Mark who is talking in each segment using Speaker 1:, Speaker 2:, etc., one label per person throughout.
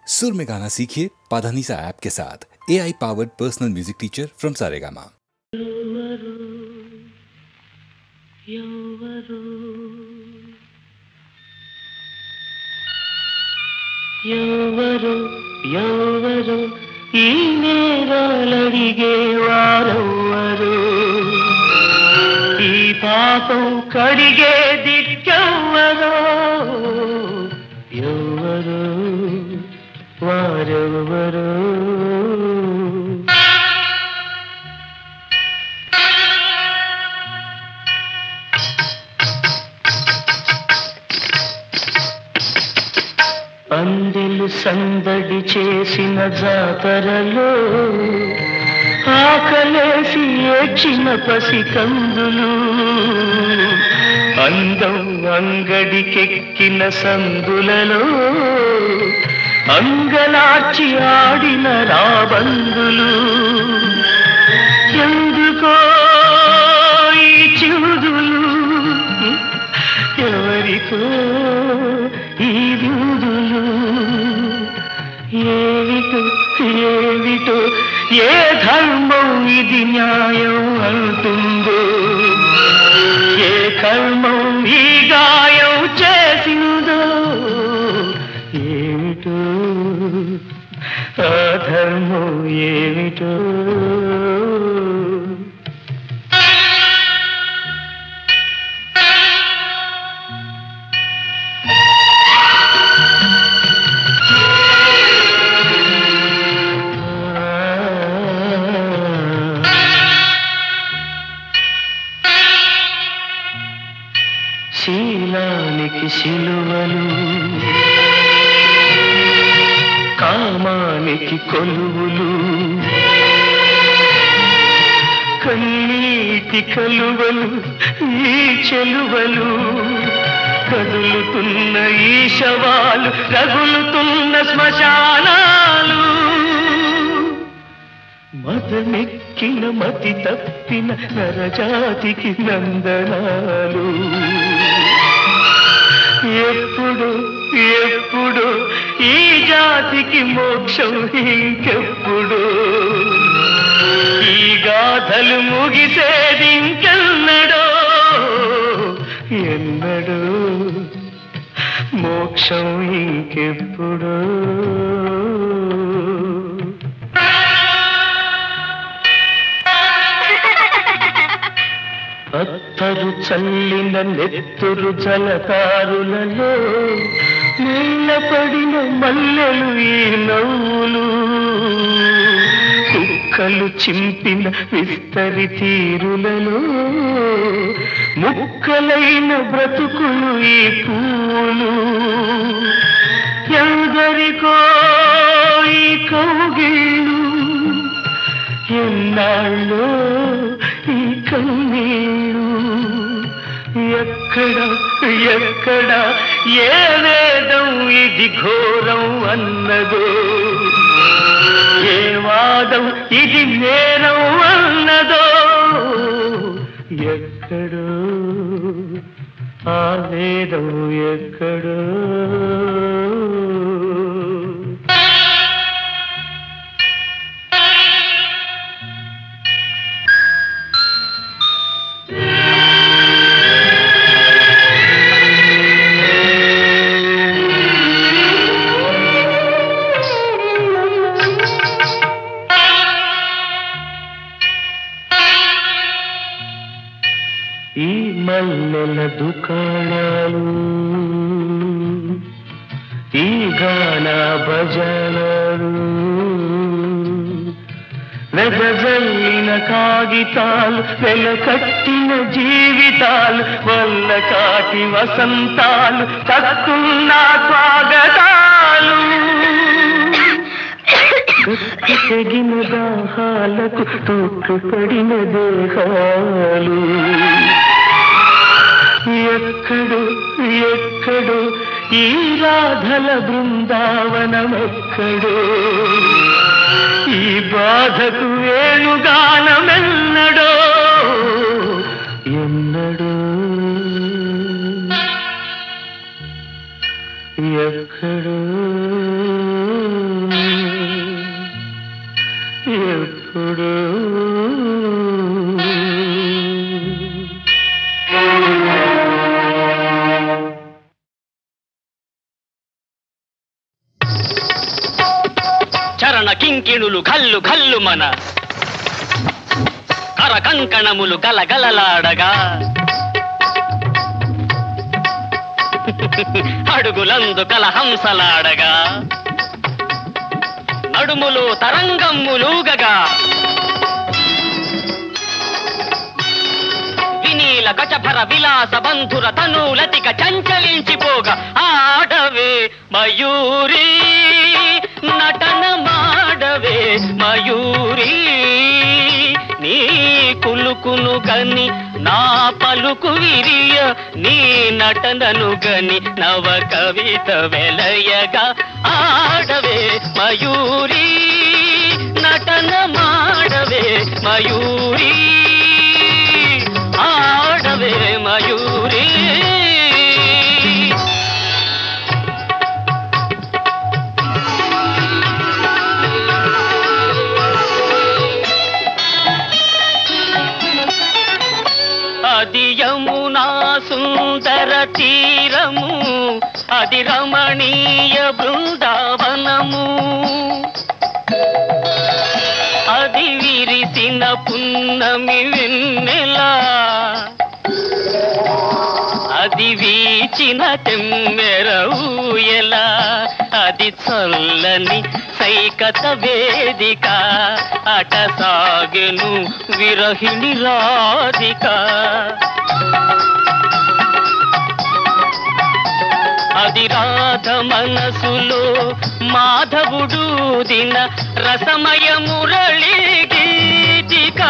Speaker 1: सुर में गाना सीखिए पाधानीसा ऐप के साथ AI powered personal music teacher from Saregama.
Speaker 2: ఎవరు ఎవరు ఈ నేరాలడిగే వారెవరు ఈ పాపం కడిగే దిక్కెవ్వరో ఎవరు వారెవరు అందెలు సందడి చేసిన జాతరలో ఆకలేసి ఏడ్చిన పసికందులు అందం అంగడికెక్కిన సందులలో అంగలార్చి ఆడిన రాబందులు ఎందుకో ఈ చిరుదులు ఎవరికో ఈ విందులు ఏమిటో ఏమిటో ఏ ధర్మం ఇది న్యాయం అంటుందో ఏ కర్మం ఈ గాయం చేసిందో ఏమిటో ఆ ధర్మం ఏమిటో శీలానికి శిలువలు కామానికి కొలువులు కన్నీటి కలువలు ఈ చెలువలు కదులుతున్న ఈ శవాలు రగులుతున్న శ్మశానాలు మదమెక్కిన మతి తప్పిన నరజాతికి నందనాలు ఎప్పుడు ఎప్పుడు ఈ జాతికి మోక్షం ఇంకెప్పుడు ఈ గాథలు ముగిసేది ఇంకెన్నడో ఎన్నడో మోక్షం ఇంకెప్పుడు అత్తరు చల్లిన నెత్తురు జలకారులలో నీలపడిన మల్లెలు ఈ నవ్వులు కుక్కలు చింపిన విస్తరి తీరులలో ముక్కలైన బ్రతుకులు ఈ పూలు ఎందరికో ఈ కౌగిళ్ళు ఎన్నాళ్ళో ఈ కన్నీళ్ళు ఎక్కడ ఎక్కడ ఏ వేదం ఇది ఘోరం అన్నదో ఏ వాదం ఇది నేరం అన్నదో ఎక్కడో ఆ వేదం ఎక్కడో ఈ మల్లెల దుకాణాలు ఈ గాన భజనలు వెదజల్లిన కాగితాలు వెలకట్టిన జీవితాలు వల్ల కాటి వసంతాలు తక్కున్న స్వాగతాలు తెగిన దాహాలకు తూట్టుపడిన దేహాలు ఎక్కడో ఎక్కడో ఈ రాధల బృందావనమెక్కడో ఈ బాధకు వేణుగానమెన్నడో ఎన్నడో ఎక్కడో ఎక్కడో చరణ కింకిణులు ఘల్లు ఘల్లు మన కర కంకణములు గలగలలాడగా అడుగులందు కలహంసలాడగా నడుములు తరంగమ్ములూగగా వినీల గజభర విలాస బంధుర తనూలతిక చంచలించిపోగా ఆడవే మయూరీ నటన మాడవే మయూరీ నీ కులుకును గని నా పలుకు విరియ నీ నటనను గని నవ కవిత వెలయగా ఆడవే మయూరీ నటన మాడవే మయూరీ ఆడవే మయూరీ అది యమునా సుందర తీరము అది రమణీయ బృందావనము అది విరిసిన పున్నమి వెన్నెల అది వీచిన తెమ్మెర ఊయల అది చల్లని సైకత వేదిక అట సాగెను విరహిణి రాధిక అది రాధ మనసులో మాధవుడు దిన రసమయ మురళి గీతిక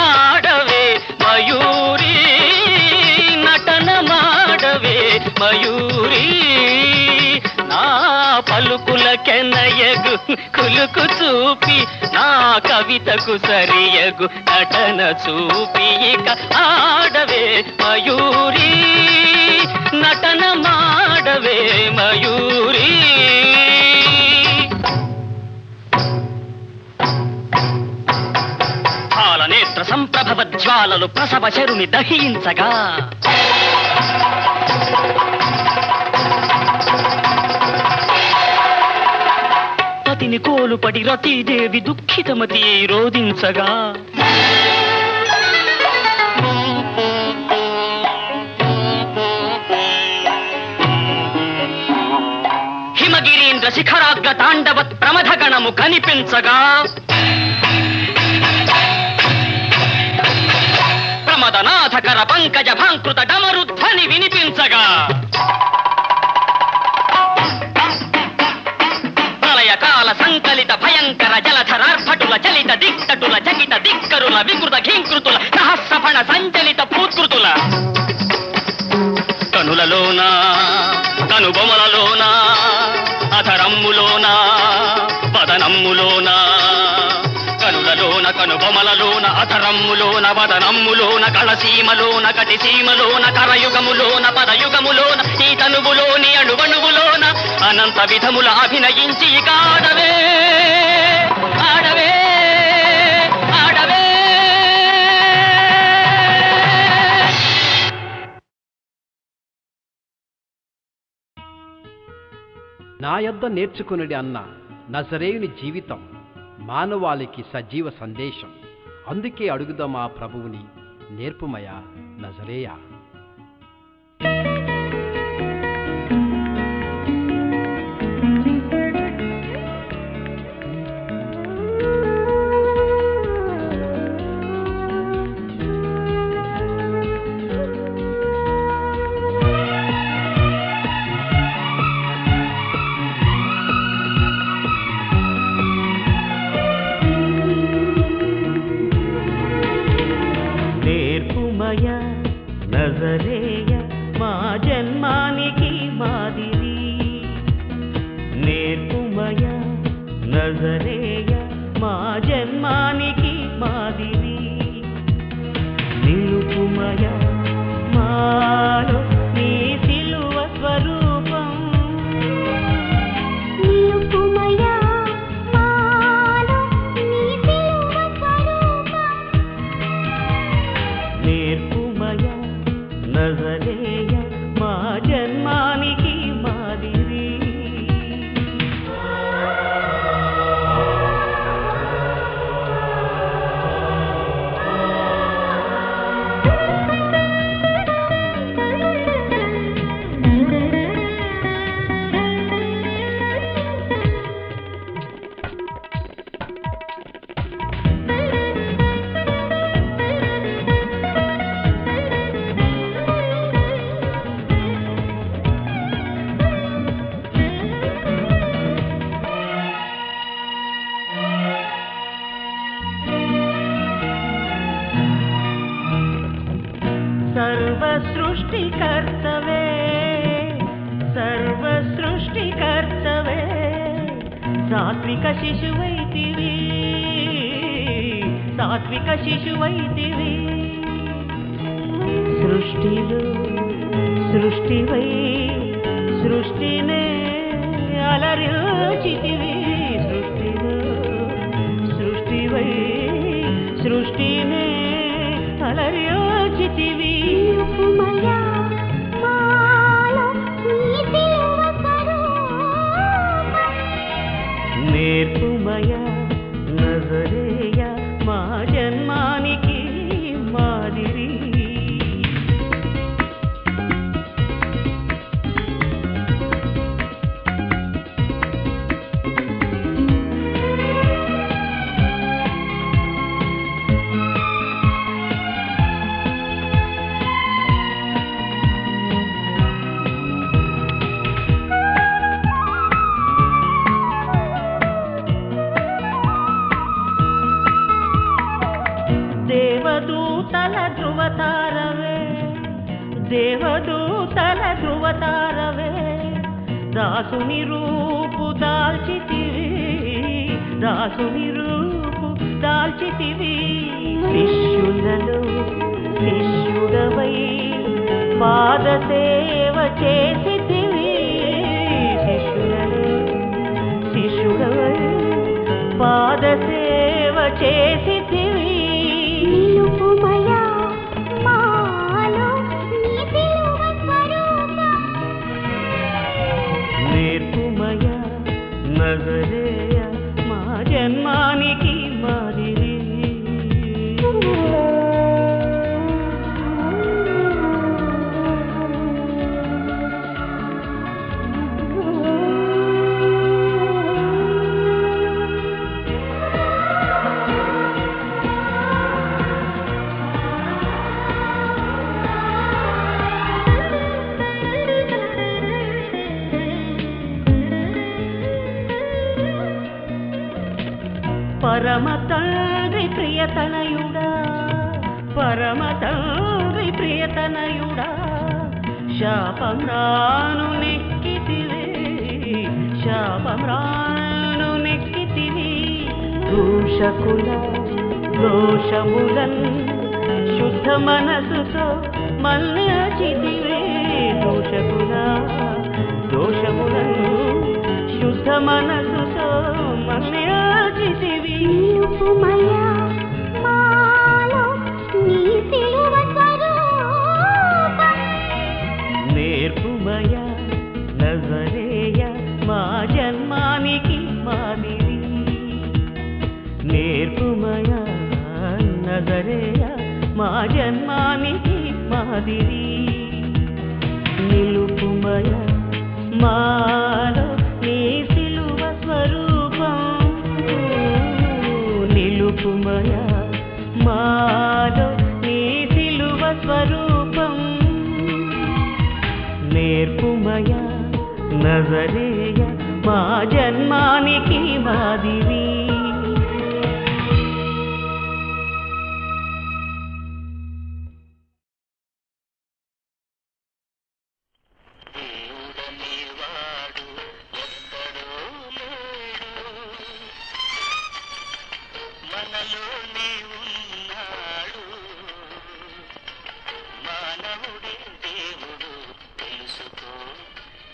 Speaker 2: ఆడవే మయూరీ నటన మాడవే మయూరీ నా పలుకుల కెనయగు కులుకు చూపి నా కవితకు సరియగు నటన చూపి ఇక ఆడవే మయూరీ నటన మాడవే మయూరీ పాలనేత్ర సంప్రభవ జ్వాలలు ప్రసవ శరుని దహించగా పతిని కోలుపడి రతీదేవి దుఃఖితమతి రోధించగా హిమగిరీంద్ర శిఖరాగ్ర తాండవత్ ప్రమథగణము కనిపించగా ప్రమదనాథకర పంకజ భాంకృత డమరుధ్వని వినిపించగా ప్రళయకాల సంకలిత భయంకర జలధరార్భటుల చలిత దిక్కటుల చకిత దిక్కరుల వికృత ఘీంకృతుల సహస్రఫణ సంచలిత పూత్కృతుల కనులలోనా కనుబొమలలోనా అధరమ్ములోనా వదనమ్ములోనా కనులలోన కనుబొమలలోన అధరమ్ములోన వదనమ్ములోన కళసీమలోన కటిసీమలోన కరయుగములోన పదయుగములోన ఈ తనువులోని అణువణువులోన అనంత విధముల అభినయించి ఆడవే ఆడవే ఆడవే.
Speaker 3: నా యొద్ద నేర్చుకునుడి అన్న నజరేయుని జీవితం మానవాళికి సజీవ సందేశం. అందుకే అడుగుదాం ఆ ప్రభువుని, నేర్పుమయా నజరేయా.
Speaker 2: నజరేయ మా జన్మానికి మాదిరి నేర్పుమయ నజరేయ మా జన్మానికి మాదిరి నిలుపుమయ మాలో నీ సిలువ స్వరూపం
Speaker 4: నిలుపుమయ మాలో నీ సిలువ సాత్విక శిశువైతివి సాత్విక శిశువైతివి సృష్టివై సృష్టినే అలరించితివి సృష్టివై సృష్టినే అలరించితివి నేర్పుమయ నజరేయ మా జన్మానికి మాదిరి దేవదూతల ధృవతారవే దాసుని రూపు దాల్చితివి శిష్యులలో శిష్యుడవై పాద సేవ చేసితివి శిష్యుడవై పాద సేవ చేసితివి నేర్పుమయ నజరేయ మా జన్మానికి మాదిరి పరమ తండ్రి ప్రియతనయుడా శాపం రాను నెక్కితివి దూషకుల దోషములన్ శుద్ధ మనసుతో మల్లచితివి దూషకుల దోషములన్ శుద్ధ మనసుతో మల్లచితివి నేర్పుమయ నజరేయ మా జన్మానికి మాదిరి నేర్పుమయ నజరేయ మా జన్మానికి మాదిరి నిలుపుమయ మాలో నీ సిలువ స్వరూపం నిలుపుమయ మాలో నీ సిలువ స్వరూపం నేర్పుమయ నజరేయ మా జన్మానికి మాదిరి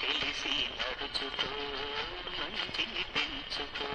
Speaker 5: తెలిసి నడుచుకో మంచిని పెంచుకో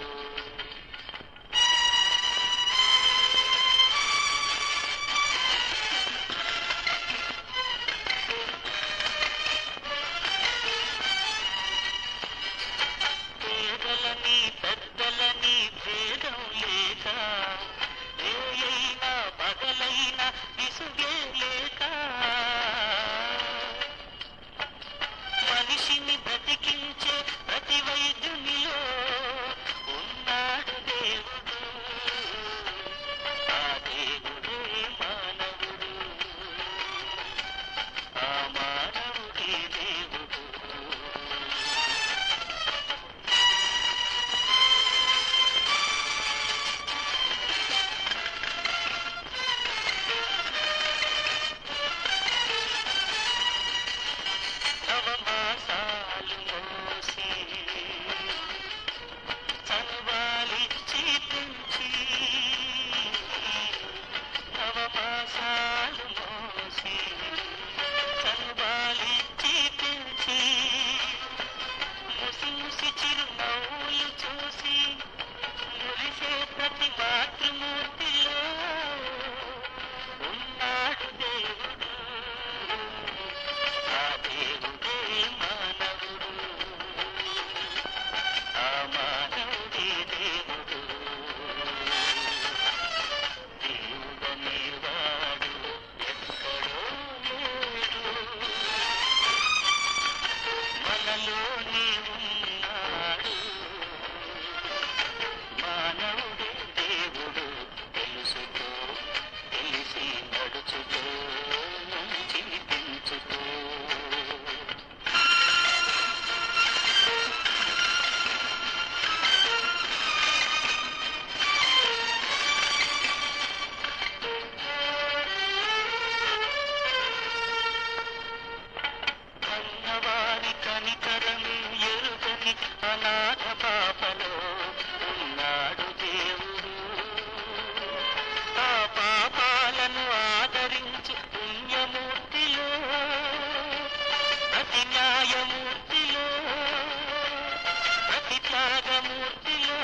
Speaker 4: యోగమూర్తిలో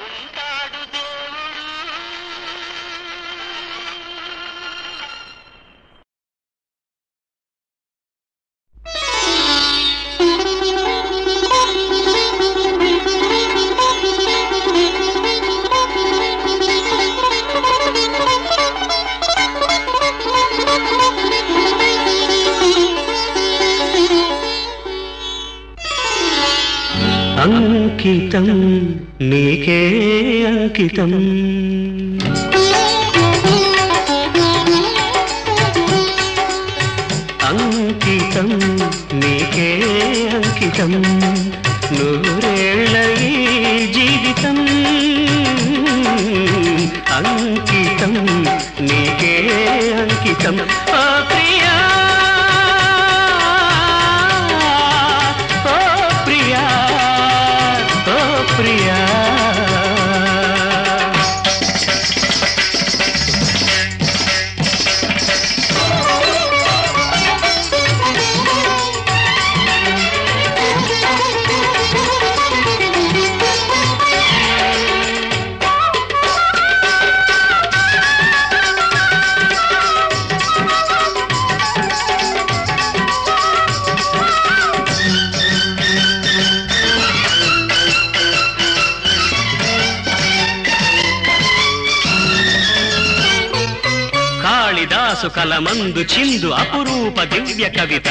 Speaker 4: ఉంటాడు దేవుడు. అంకితం నీకే అంకితం, అంకితం నీకే అంకితం, నూరేళ్ళ ఈ జీవితం అంకితం నీకే అంకితం. ఓ ప్రియా ప్రియా కాళిదాసు కలమందు చిందు అపురూప దివ్య కవిత,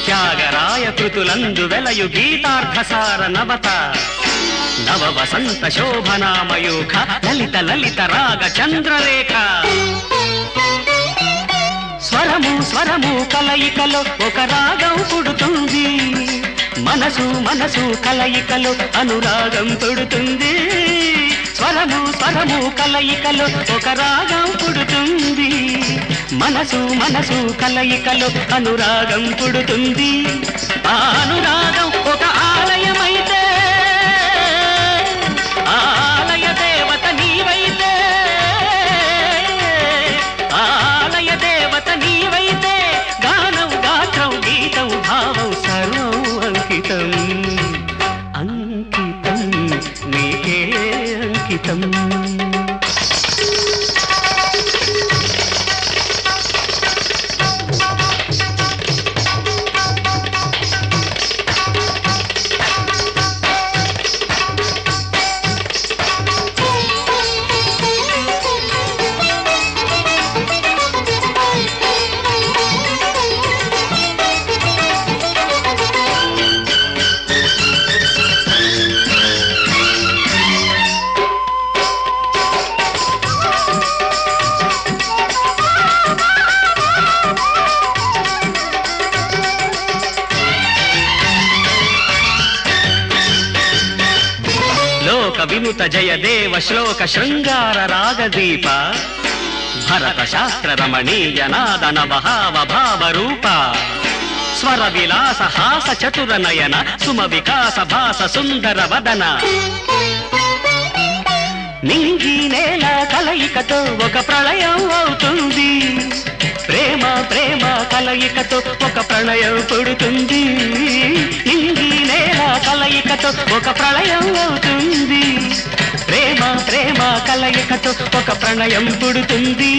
Speaker 4: త్యాగరాయ కృతులందు వెలయు గీతార్థసార నవత, నవ వసంత శోభనామయూఖ లలిత లలిత రాగ చంద్రరేఖ. స్వరము స్వరము కలయికలో ఒక రాగం పుడుతుంది, మనసు మనసు కలయికలో అనురాగం పుడుతుంది. స్వరము స్వరము కలయికలో ఒక రాగం పుడుతుంది, మనసు మనసు కలయికలో అనురాగం పుడుతుంది. ఆ అనురాగం ఒక ఆలయమైతే, ఆలయ దేవత నీవైతే, ఆలయ దేవత నీవైతే, గానం గాత్రం గీతం భావం సర్వం అంకితం అంకితం నీకే అంకితం. వినుత జయదేవ శ్లోక శృంగార రాగదీప, భరత శాస్త్ర రమణీయ నాదన భావ భావ రూప, స్వర విలాస హాస చతుర నయన సుమ వికాస భాస సుందర వదన. నింగి నేల కలయికతో ఒక ప్రళయం అవుతుంది, ప్రేమ ప్రేమ కలయికతో ఒక ప్రళయం పుడుతుంది. నింగి నేల కలయికతో ఒక ప్రళయం అవుతుంది, ప్రేమ ప్రేమ కలయికతో ఒక ప్రణయం పుడుతుంది.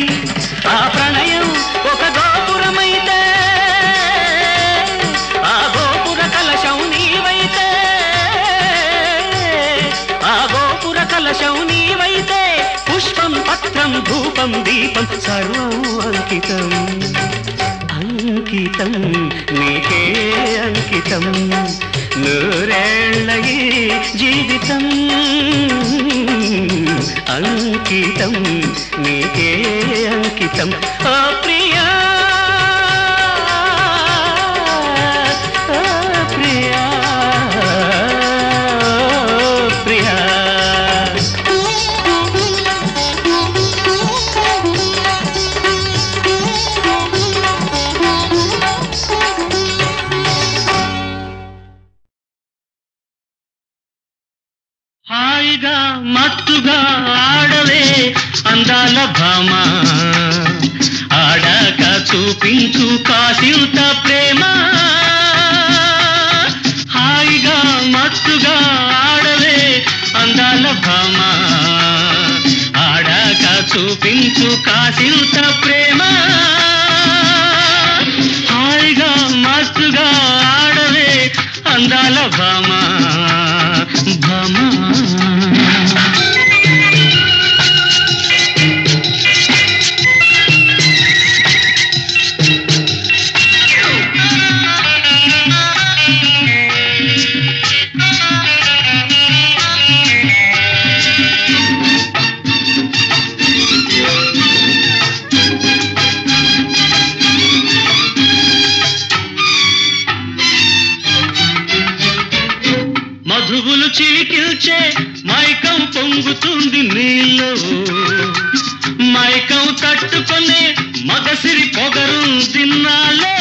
Speaker 4: ఆ ప్రణయం ఒక గోపురమైతే, ఆ గోపుర కలశం నీవైతే, ఆ గోపుర కలశం నీవైతే, పుష్పం పత్రం ధూపం దీపం సర్వం అంకితం అంకితం నీకే అంకితం, నూరేళ్ళ ఈ జీవితం అంకితం నీకే అంకితం. ఓ ప్రియా ఓ ప్రియా ఓ ప్రియా. హాయిగా మత్తుగా ఆడవే అందాల భామ, ఆడాక చూపించు కాసింత ప్రేమ. హాయిగా మత్తుగా ఆడ భామ ఆడాక చూపించు కాసింత ప్రేమ హాయిగా మస్తుగా ఆడవే అందాల భామ భామ మధువులు చిలికిల్చే మైకం పొంగుతుంది నీళ్ళు మైకం తట్టుకునే మగసిరి పొగరు దిన్నాలో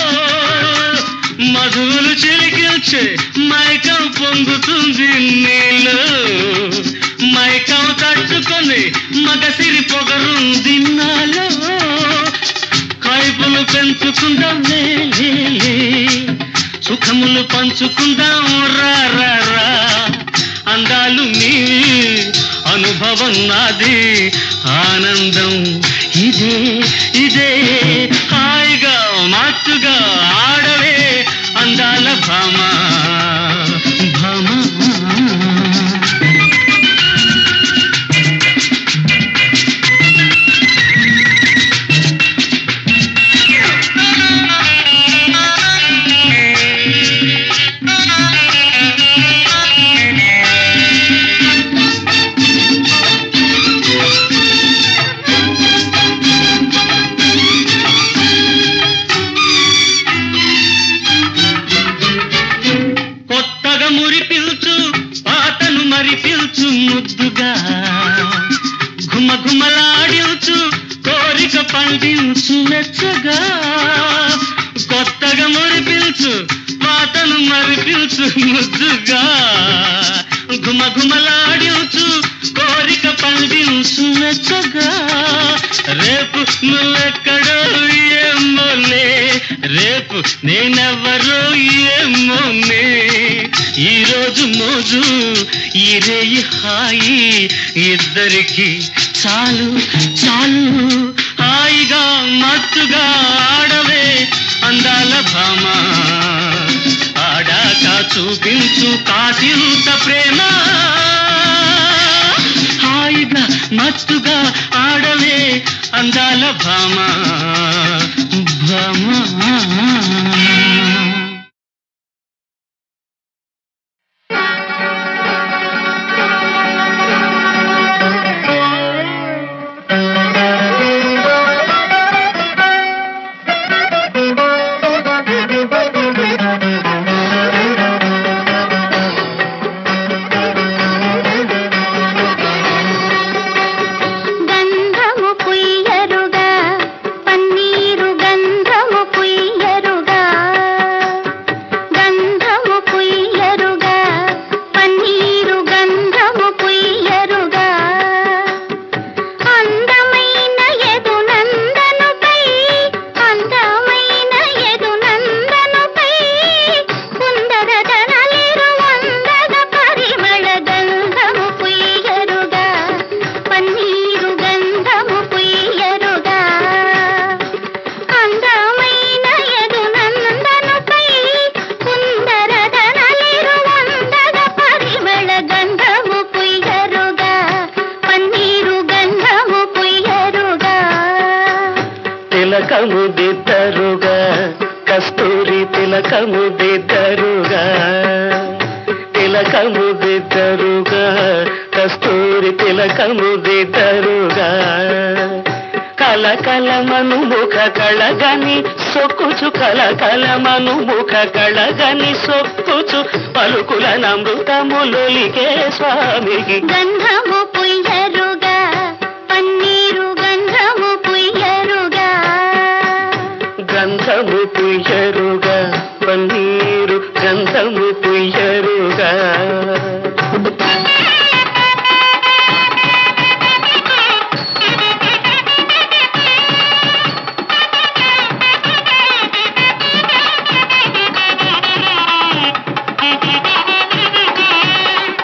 Speaker 4: మధువులు చిలికిల్చే మైకం పొంగుతుంది నీళ్ళు మైకం తట్టుకునే మగసిరి పొగరు దిన్నాలో కైపులు పెంచుకుందాం సుఖములు పంచుకుందాం రా రా రా అందాలు నీ అనుభవం నాది ఆనందం ఇదే ఇదే హాయిగా మత్తుగా ఆడవే అందాల భామ భామ పిల్చు ముద్దుగా ఘుమ ఘుమలాడించు కోరిక పండించు మెచ్చగా కొత్తగా మురిపిల్చు పాతను మరిపిల్చు ముద్దుగా ఘుమ ఘుమలాడించు కోరిక పండించు మెచ్చగా రేపు నువ్వెక్కడో ఏమోలే రేపు నేనెవరో ఏమోనే ఈరోజు మోజు ఈ రేయి హాయి ఇద్దరికి చాలు చాలు హాయిగా మత్తుగా ఆడవే అందాల భామ ఆడాక చూపించు కాసింత ప్రేమ హాయిగా మత్తుగా ఆడవే అందాల భామ భామ తిలకము దిద్దరుగా కస్తూరి తిలకము దిద్దరుగా తిలకము దిద్దరుగా కస్తూరి తిలకము దిద్దరుగా కలకలమను ముఖ కళగని సొక్కుచు కలకలమను ముఖ కళగని సొక్కుచు పలుకుల నమృతములొలికే స్వామికి
Speaker 5: గంధము పుయ్యరుగా పన్నీరు గంధము పుయ్యరుగా
Speaker 4: గంధము పుయ్యరుగా పన్నీరు గంధము పుయ్యరుగా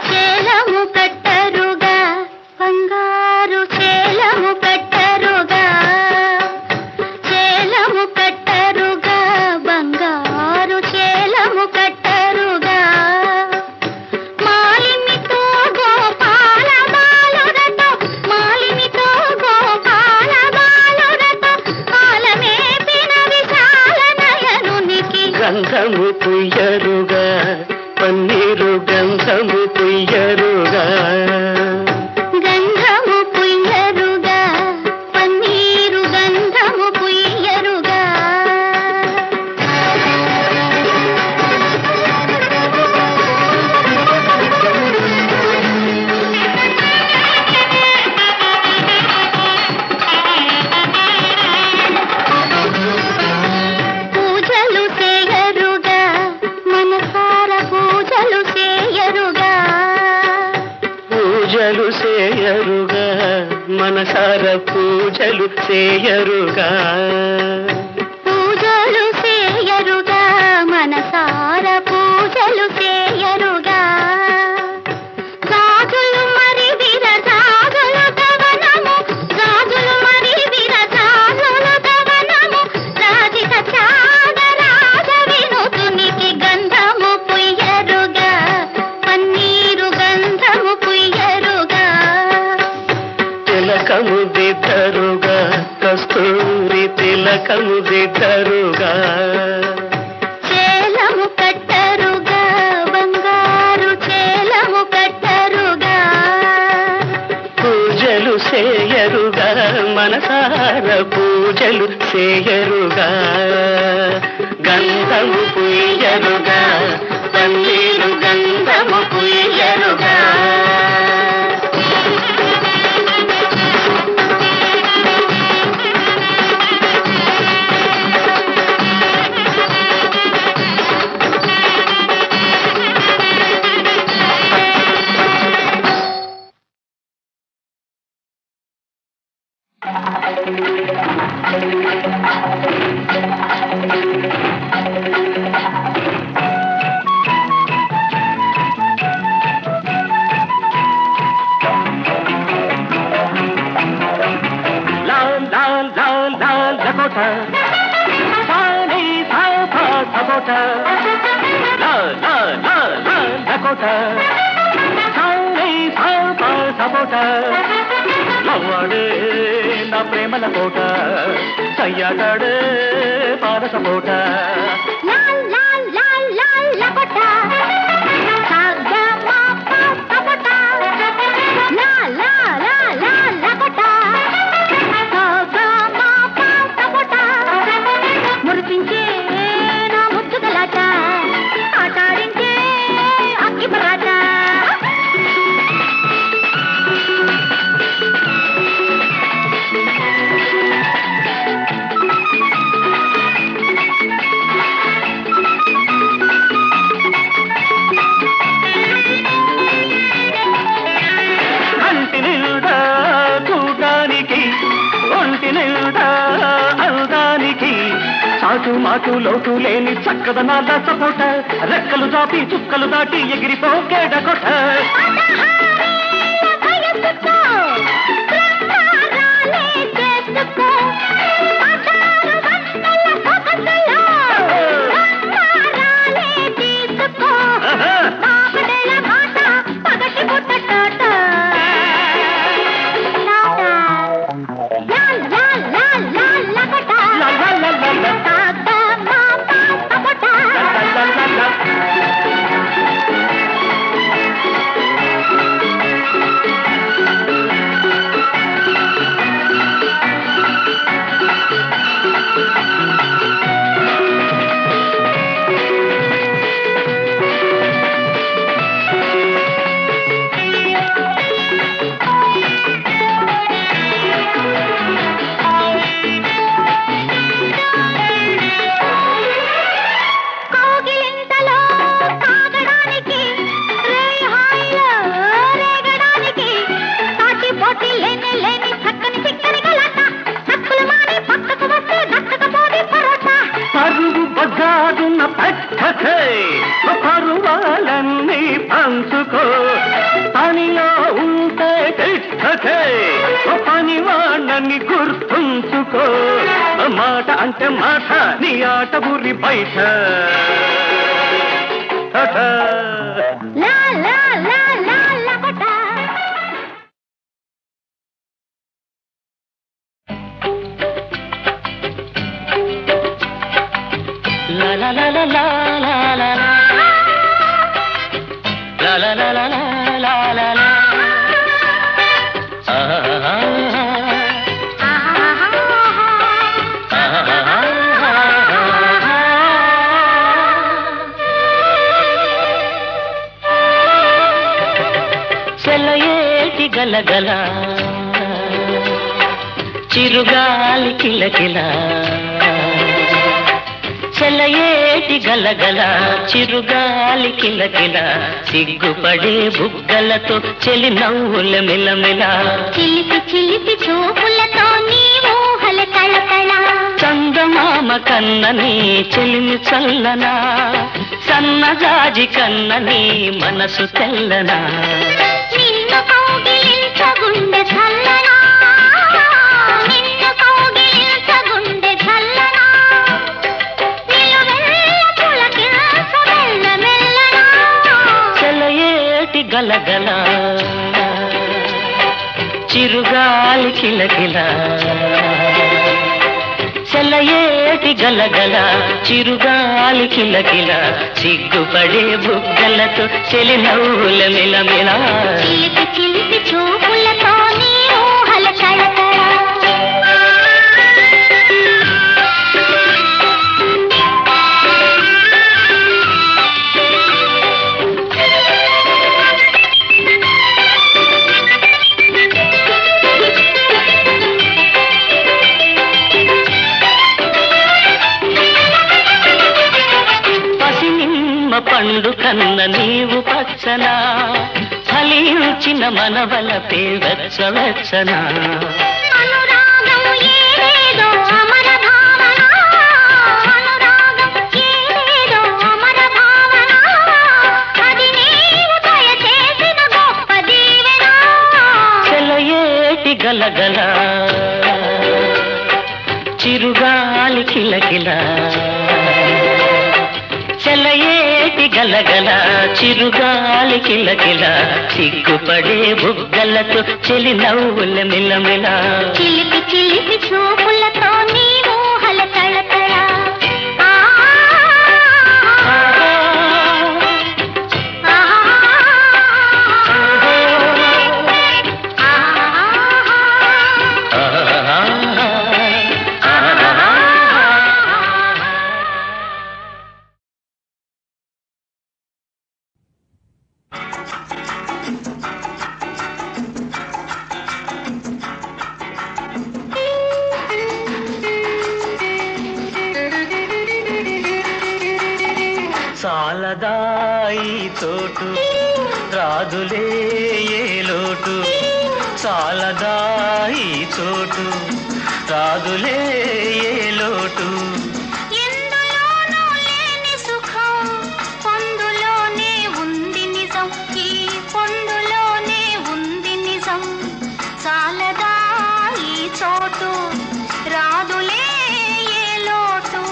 Speaker 5: చేలము కట్టరుగా
Speaker 4: పూజలు చేయరుగా మనసార పూజలు చేయరుగా
Speaker 5: పూజలు చేయరుగా మనసార పూజలు చేయరుగా గాజులు మరి విరజాజులు గగనము గాజులు మరి విరజాజులు గగనము రాజిత త్యాగరాజ వినుతునికి గంధము పుయ్యరుగా పన్నీరు గంధము పుయ్యరుగా
Speaker 4: తిలకము దిద్దరుగా కస్తూరి తిలకము దిద్దరుగా
Speaker 5: చేలము కట్టరుగా బంగారు చేలము కట్టరుగా
Speaker 4: పూజలు చేయరుగా మనసార పూజలు చేయరుగా గంధము పుయ్యరుగా పన్నీరు గంధము పుయ్యరుగా లవ్వాడే నా ప్రేమల కోట సయ్యాడే పారస కోట
Speaker 5: మురిపించే నా ముద్దు గలాట ఆటాడించే అక్కి పరాట
Speaker 4: కంటి నిండా చూడడానికి ఒంటి నిండా అందానికి చాటు మాటు లోటు లేని చక్కదనాల సపోట రెక్కలు దాటి చుక్కలు దాటి ఎగిరిపోకేడ కొట్ట పరువాలన్నీ పంచుకో పనిలో ఉంటే తిట్టకే పనివాణ్ణి గుర్తుంచుకో మాట అంటే మాట నీ ఆట ఊరి బయట la la la la la la la la la la la la la la సెలయేటి గలగల చిరుగాలి కిలకిల చెలయేటి గలగల చిరుగాలి కిలకిల సిగ్గుపడే బుగ్గలతో చెలి నవ్వుల మిలమిల
Speaker 5: చిలిపి చిలిపి చూపులతో నీ ఊహల కళకళ
Speaker 4: చందమామ కన్నని చెలిమి చల్లనా సన్నజాజి కన్నని మనసు తెల్లనా
Speaker 5: నిన్ను కౌగిలించ గుండె చల్లనా నిన్ను కౌగిలించ గుండె చల్లనా నిలువెల్ల పులకించ మెల్ల మెల్లనా
Speaker 4: చెలయేటి గలగల చిరుగాలి కిలకిల చెలయేటి గలగల చిరుగాలి కిలకిల సిగ్గుపడే బుగ్గలతో చెలి నవ్వుల మిలమిల
Speaker 5: చిలిపి చిలిపి చూపులతో నీ ఊహల కళకళ
Speaker 4: పండు కన్న నీవు పచ్చనా ఫలించిన మనవలపే వెచ్చవెచ్చనా
Speaker 5: అనురాగము ఏదో అమర భావన అనురాగం ఏదో అమర భావన అది నీవు దయచేసిన గొప్ప దీవెన
Speaker 4: చెలయేటి గలగల చిరుగాలి కిలకిల చెలయేటి గలగల చిరుగాలి కిలకిల సిగ్గుపడే బుగ్గలతో చెలి నవ్వుల మిలమిల
Speaker 5: చిలిపి చిలిపి చూపులతో నీ ఊహల కళకళ
Speaker 4: సాలదాయి తోటు రాదులే ఏ లోటు సాలదాయి తోటు రాదులే ఏ లోటు
Speaker 5: ఎందులోనూ లేని సుఖం పొందులోనే ఉంది నిజం ఈ పొందులోనే ఉంది నిజం చాలదా ఈ చోటు రాదులే ఏ లోటు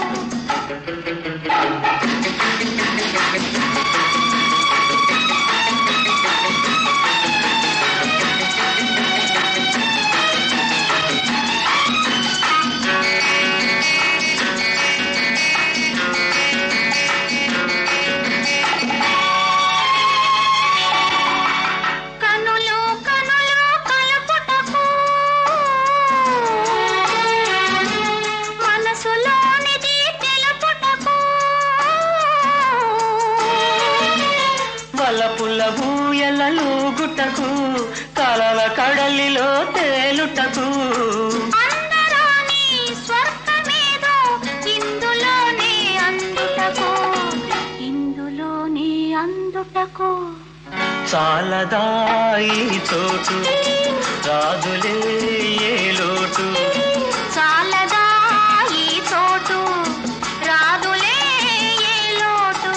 Speaker 4: వలపుల ఊయలూగుటకు కలల కడలిలో తేలుటకు
Speaker 5: అందరాని స్వర్గమేదో ఇందులోనే అందుటకు ఇందులోనే అందుటకు
Speaker 4: చాలదాయి చోటు రాదులే ఏ లోటు
Speaker 5: చాలదా ఈ చోటు రాదులే ఏ లోటు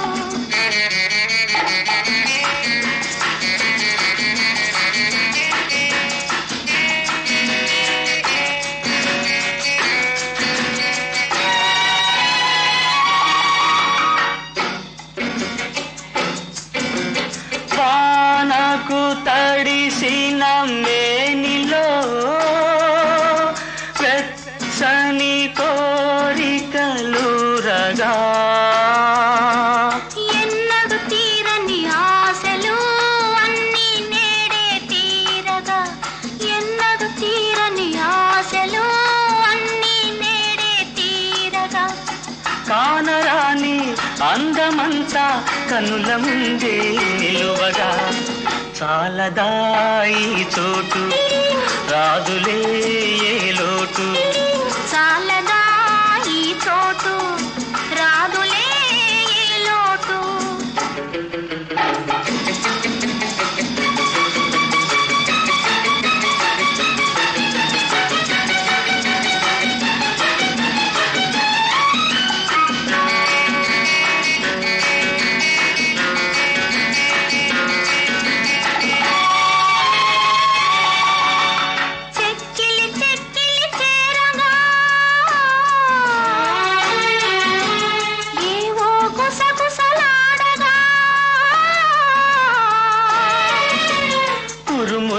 Speaker 4: వానకు తడిసిన మేనిలో వెచ్చని కోరికలురగా
Speaker 5: ఎన్నడు తీరని ఆశలు అన్నీ నేడే తీరగా ఎన్నడు తీరని ఆశలు అన్నీ నేడే తీరగా
Speaker 4: కానరాని అందమంతా కనుల ముందే నిలువగా చాలదాయి చోటు రాదులే ఏ లోటు
Speaker 5: చాలదా ఈ చోటు రాదు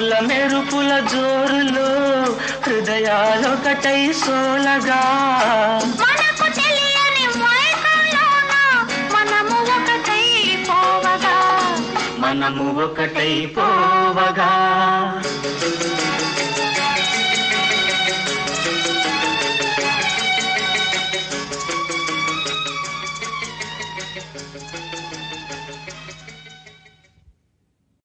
Speaker 4: పూల మెరుపుల జోరులో హృదయాలొకటై సోలగా
Speaker 5: మనకు తెలియని మైకంలోన మనము ఒకటై పోవగా
Speaker 4: మనము ఒకటై పోవగా